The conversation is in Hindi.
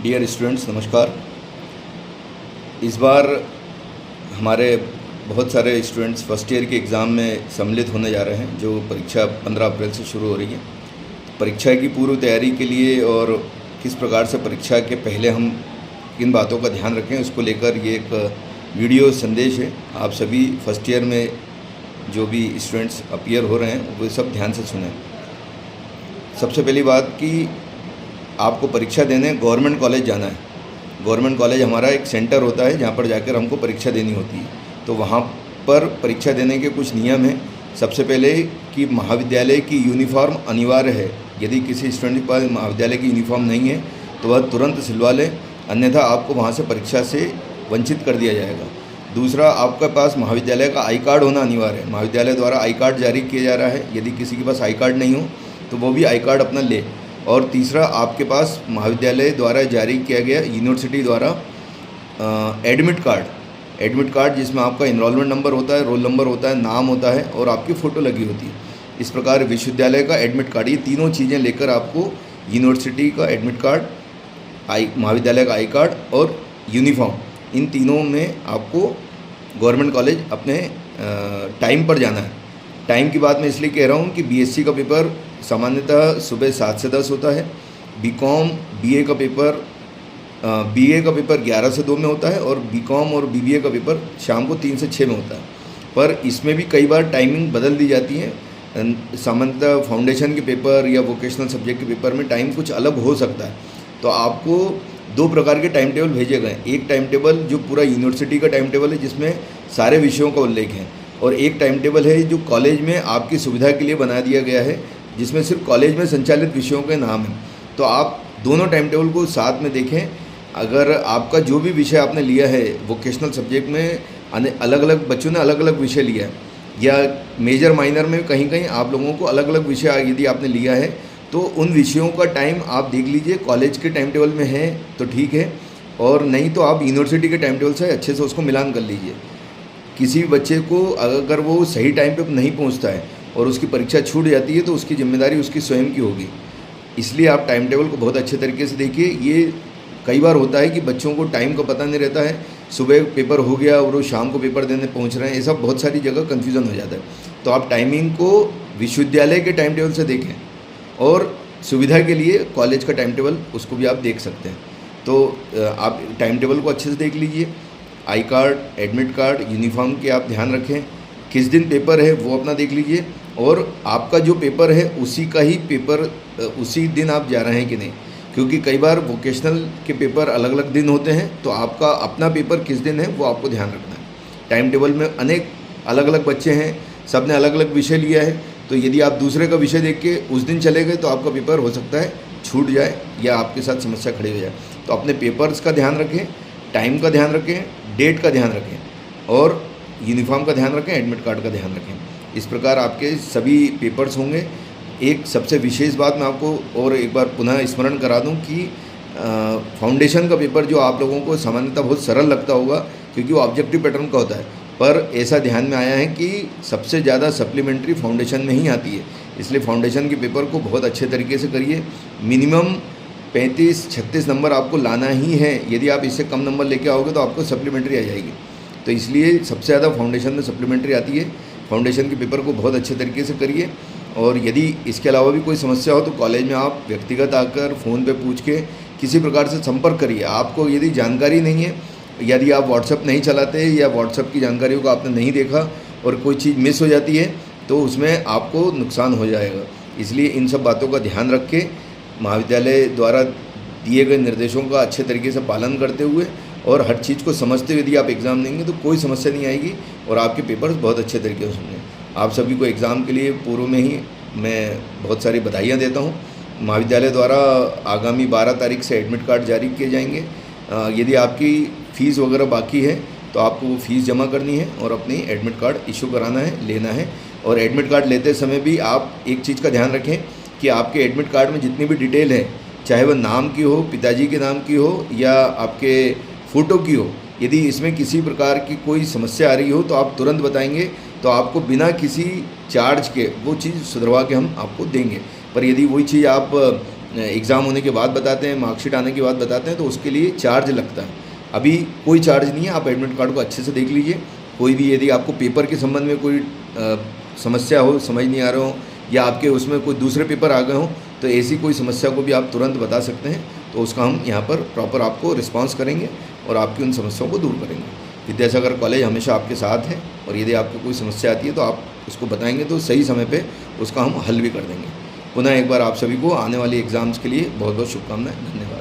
डियर स्टूडेंट्स, नमस्कार। इस बार हमारे बहुत सारे स्टूडेंट्स फर्स्ट ईयर के एग्ज़ाम में सम्मिलित होने जा रहे हैं, जो परीक्षा 15 अप्रैल से शुरू हो रही है। परीक्षा की पूर्व तैयारी के लिए और किस प्रकार से परीक्षा के पहले हम किन बातों का ध्यान रखें, उसको लेकर ये एक वीडियो संदेश है। आप सभी फर्स्ट ईयर में जो भी स्टूडेंट्स अपीयर हो रहे हैं वो सब ध्यान से सुनें। सबसे पहली बात कि आपको परीक्षा देने गवर्नमेंट कॉलेज जाना है। गवर्नमेंट कॉलेज हमारा एक सेंटर होता है जहाँ पर जाकर हमको परीक्षा देनी होती है। तो वहाँ पर परीक्षा देने के कुछ नियम हैं। सबसे पहले कि महाविद्यालय की यूनिफॉर्म अनिवार्य है। यदि किसी स्टूडेंट के पास महाविद्यालय की यूनिफॉर्म नहीं है तो वह तुरंत सिलवा लें, अन्यथा आपको वहाँ से परीक्षा से वंचित कर दिया जाएगा। दूसरा, आपके पास महाविद्यालय का आई कार्ड होना अनिवार्य है। महाविद्यालय द्वारा आई कार्ड जारी किया जा रहा है। यदि किसी के पास आई कार्ड नहीं हो तो वो भी आई कार्ड अपना ले। और तीसरा, आपके पास महाविद्यालय द्वारा जारी किया गया यूनिवर्सिटी द्वारा एडमिट कार्ड जिसमें आपका इनरोलमेंट नंबर होता है, रोल नंबर होता है, नाम होता है और आपकी फ़ोटो लगी होती है। इस प्रकार विश्वविद्यालय का एडमिट कार्ड, ये तीनों चीज़ें लेकर आपको यूनिवर्सिटी का एडमिट कार्ड, महाविद्यालय का आई कार्ड और यूनिफॉर्म, इन तीनों में आपको गवर्नमेंट कॉलेज अपने टाइम पर जाना है। टाइम की बात मैं इसलिए कह रहा हूँ कि बीएससी का पेपर सामान्यतः सुबह 7 से 10 होता है। बीकॉम बीए का पेपर 11 से 2 में होता है और बीकॉम और बीबीए का पेपर शाम को 3 से 6 में होता है। पर इसमें भी कई बार टाइमिंग बदल दी जाती है। सामान्यतः फाउंडेशन के पेपर या वोकेशनल सब्जेक्ट के पेपर में टाइम कुछ अलग हो सकता है। तो आपको 2 प्रकार के टाइम टेबल भेजे गए। एक टाइम टेबल जो पूरा यूनिवर्सिटी का टाइम टेबल है जिसमें सारे विषयों का उल्लेख है, और एक टाइम टेबल है जो कॉलेज में आपकी सुविधा के लिए बना दिया गया है, जिसमें सिर्फ कॉलेज में संचालित विषयों के नाम हैं। तो आप दोनों टाइम टेबल को साथ में देखें। अगर आपका जो भी विषय आपने लिया है वोकेशनल सब्जेक्ट में, अलग अलग बच्चों ने अलग अलग विषय लिया है, या मेजर माइनर में कहीं कहीं आप लोगों को अलग अलग विषय यदि आपने लिया है, तो उन विषयों का टाइम आप देख लीजिए। कॉलेज के टाइम टेबल में है तो ठीक है, और नहीं तो आप यूनिवर्सिटी के टाइम टेबल से अच्छे से उसको मिलान कर लीजिए। किसी भी बच्चे को अगर वो सही टाइम पे नहीं पहुंचता है और उसकी परीक्षा छूट जाती है तो उसकी जिम्मेदारी उसकी स्वयं की होगी। इसलिए आप टाइम टेबल को बहुत अच्छे तरीके से देखिए। ये कई बार होता है कि बच्चों को टाइम का पता नहीं रहता है, सुबह पेपर हो गया और वो शाम को पेपर देने पहुंच रहे हैं, ये सब बहुत सारी जगह कन्फ्यूज़न हो जाता है। तो आप टाइमिंग को विश्वविद्यालय के टाइम टेबल से देखें, और सुविधा के लिए कॉलेज का टाइम टेबल उसको भी आप देख सकते हैं। तो आप टाइम टेबल को अच्छे से देख लीजिए। I card, admit card, uniform के आप ध्यान रखें। किस दिन पेपर है वो अपना देख लीजिए, और आपका जो पेपर है उसी का ही पेपर उसी दिन आप जा रहे हैं कि नहीं, क्योंकि कई बार वोकेशनल के पेपर अलग अलग दिन होते हैं। तो आपका अपना पेपर किस दिन है वो आपको ध्यान रखना है। टाइम टेबल में अनेक अलग अलग बच्चे हैं, सब ने अलग अलग विषय लिया है, तो यदि आप दूसरे का विषय देख के उस दिन चले गए तो आपका पेपर हो सकता है छूट जाए या आपके साथ समस्या खड़ी हो जाए। तो अपने पेपर्स का ध्यान रखें, टाइम का ध्यान रखें, डेट का ध्यान रखें, और यूनिफॉर्म का ध्यान रखें, एडमिट कार्ड का ध्यान रखें। इस प्रकार आपके सभी पेपर्स होंगे। एक सबसे विशेष बात मैं आपको और एक बार पुनः स्मरण करा दूं कि फाउंडेशन का पेपर जो आप लोगों को सामान्यतः बहुत सरल लगता होगा क्योंकि वो ऑब्जेक्टिव पैटर्न का होता है, पर ऐसा ध्यान में आया है कि सबसे ज़्यादा सप्लीमेंट्री फाउंडेशन में ही आती है। इसलिए फाउंडेशन के पेपर को बहुत अच्छे तरीके से करिए। मिनिमम 35-36 नंबर आपको लाना ही है। यदि आप इससे कम नंबर लेके आओगे तो आपको सप्लीमेंट्री आ जाएगी। तो इसलिए सबसे ज़्यादा फाउंडेशन में सप्लीमेंट्री आती है। फाउंडेशन के पेपर को बहुत अच्छे तरीके से करिए, और यदि इसके अलावा भी कोई समस्या हो तो कॉलेज में आप व्यक्तिगत आकर फ़ोन पे पूछ के किसी प्रकार से संपर्क करिए। आपको यदि जानकारी नहीं है, यदि आप व्हाट्सअप नहीं चलाते या व्हाट्सअप की जानकारियों को आपने नहीं देखा और कोई चीज़ मिस हो जाती है तो उसमें आपको नुकसान हो जाएगा। इसलिए इन सब बातों का ध्यान रख के महाविद्यालय द्वारा दिए गए निर्देशों का अच्छे तरीके से पालन करते हुए और हर चीज़ को समझते हुए यदि आप एग्ज़ाम देंगे तो कोई समस्या नहीं आएगी और आपके पेपर्स बहुत अच्छे तरीके से होंगे। आप सभी को एग्ज़ाम के लिए पूर्व में ही मैं बहुत सारी बधाइयाँ देता हूँ। महाविद्यालय द्वारा आगामी 12 तारीख से एडमिट कार्ड जारी किए जाएंगे। यदि आपकी फ़ीस वगैरह बाकी है तो आपको वो फ़ीस जमा करनी है और अपनी एडमिट कार्ड इशू कराना है, लेना है। और एडमिट कार्ड लेते समय भी आप एक चीज़ का ध्यान रखें कि आपके एडमिट कार्ड में जितनी भी डिटेल है, चाहे वह नाम की हो, पिताजी के नाम की हो या आपके फ़ोटो की हो, यदि इसमें किसी प्रकार की कोई समस्या आ रही हो तो आप तुरंत बताएंगे, तो आपको बिना किसी चार्ज के वो चीज़ सुधरवा के हम आपको देंगे। पर यदि वही चीज़ आप एग्ज़ाम होने के बाद बताते हैं, मार्कशीट आने के बाद बताते हैं, तो उसके लिए चार्ज लगता है। अभी कोई चार्ज नहीं है, आप एडमिट कार्ड को अच्छे से देख लीजिए। कोई भी यदि आपको पेपर के संबंध में कोई समस्या हो, समझ नहीं आ रहा हो, या आपके उसमें कोई दूसरे पेपर आ गए हों, तो ऐसी कोई समस्या को भी आप तुरंत बता सकते हैं। तो उसका हम यहाँ पर प्रॉपर आपको रिस्पांस करेंगे और आपकी उन समस्याओं को दूर करेंगे। विद्यासागर कॉलेज हमेशा आपके साथ है, और यदि आपको कोई समस्या आती है तो आप उसको बताएंगे तो सही समय पे उसका हम हल भी कर देंगे। पुनः एक बार आप सभी को आने वाली एग्ज़ाम्स के लिए बहुत बहुत शुभकामनाएं। धन्यवाद।